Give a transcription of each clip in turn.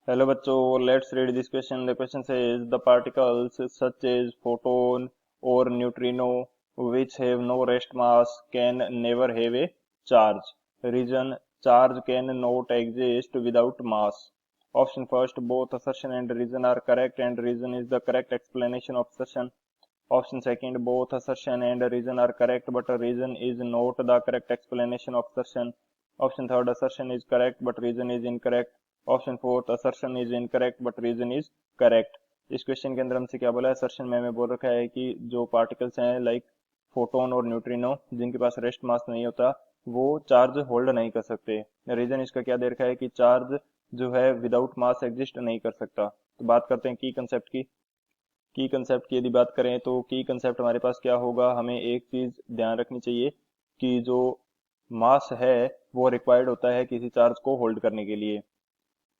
Hello बच्चों, let's read this question. The question says the particles such as photon or neutrino which have no rest mass can never have a charge. Reason: charge can not exist without mass. Option first, both assertion and reason are correct and reason is the correct explanation of assertion. Option second, both assertion and reason are correct but reason is not the correct explanation of assertion. Option third, assertion is correct but reason is incorrect. Option fourth, assertion is incorrect but reason is correct. इस question के अंदर हमसे क्या बोला है? Assertion में हमें बोल रखा है कि जो पार्टिकल्स हैं लाइक फोटोन और न्यूट्रिनो जिनके पास रेस्ट मास नहीं होता वो चार्ज होल्ड नहीं कर सकते. रीजन इसका क्या दे रखा है कि चार्ज जो है विदाउट मास एग्जिस्ट नहीं कर सकता. तो बात करते हैं की कंसेप्ट की. की कंसेप्ट की यदि बात करें तो की कंसेप्ट हमारे पास क्या होगा? हमें एक चीज ध्यान रखनी चाहिए कि जो मास है वो रिक्वायर्ड होता है किसी चार्ज को होल्ड करने के लिए.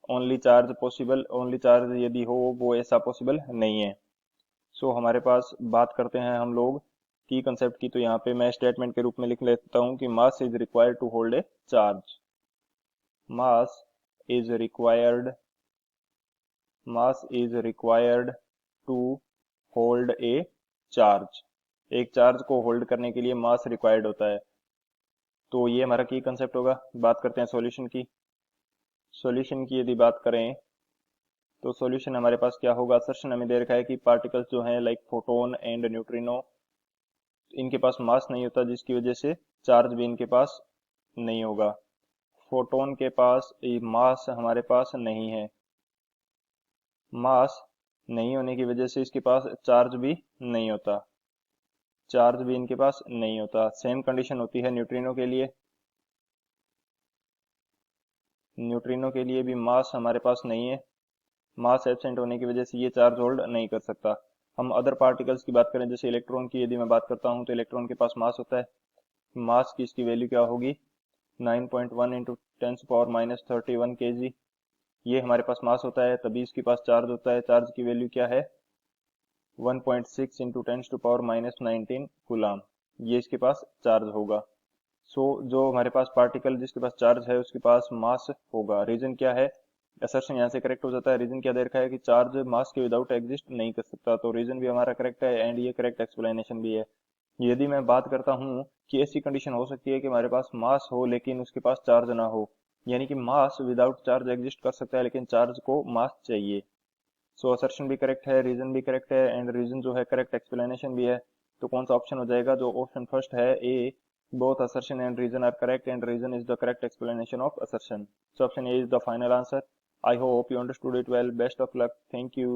ओनली चार्ज यदि हो वो ऐसा पॉसिबल नहीं है. सो हमारे पास बात करते हैं हम लोग की कंसेप्ट की. तो यहाँ पे मैं स्टेटमेंट के रूप में लिख लेता हूँ कि mass is required to hold a charge. Mass is required mass is required to hold a charge. एक चार्ज को होल्ड करने के लिए मास रिक्वायर्ड होता है. तो ये हमारा की कंसेप्ट होगा. बात करते हैं सॉल्यूशन की. सॉल्यूशन की यदि बात करें तो सॉल्यूशन हमारे पास क्या होगा? असर्शन हमें दे रखा है कि पार्टिकल्स जो हैं लाइक फोटोन एंड न्यूट्रिनो इनके पास मास नहीं होता जिसकी वजह से चार्ज भी इनके पास नहीं होगा. फोटोन के पास मास हमारे पास नहीं है. मास नहीं होने की वजह से इसके पास चार्ज भी नहीं होता. चार्ज भी इनके पास नहीं होता. सेम कंडीशन होती है न्यूट्रिनो के लिए. न्यूट्रिनो के लिए भी मास हमारे पास नहीं है. मास एब्सेंट होने की वजह से ये चार्ज होल्ड नहीं कर सकता. हम अदर पार्टिकल्स की बात करें जैसे इलेक्ट्रॉन की यदि मैं बात करता हूं तो इलेक्ट्रॉन के पास मास होता है. मास की इसकी वैल्यू क्या होगी? 9.1 इंटू 10⁻³ kg. ये हमारे पास मास होता है तभी इसके पास चार्ज होता है. चार्ज की वैल्यू क्या है? 1.6 इंटू 10⁻19 कूलाम. ये इसके पास चार्ज होगा. जो हमारे पास पार्टिकल जिसके पास चार्ज है उसके पास मास होगा. रीजन क्या है? असर्शन यहाँ से करेक्ट हो जाता है. रीजन क्या दे रखा है कि चार्ज मास के विदाउट एग्जिस्ट नहीं कर सकता. तो रीजन भी हमारा करेक्ट है एंड ये करेक्ट एक्सप्लेनेशन भी है. यदि मैं बात करता हूँ कि ऐसी कंडीशन हो सकती है कि हमारे पास मास हो लेकिन उसके पास चार्ज ना हो, यानी कि मास विदाउट चार्ज एग्जिस्ट कर सकता है लेकिन चार्ज को मास चाहिए. सो असर्शन भी करेक्ट है, रीजन भी करेक्ट है एंड रीजन जो है करेक्ट एक्सप्लेनेशन भी है. तो कौन सा ऑप्शन हो जाएगा? जो ऑप्शन फर्स्ट है ए, both assertion and reason are correct and reason is the correct explanation of assertion. So option A is the final answer. I hope you understood it well. Best of luck. Thank you.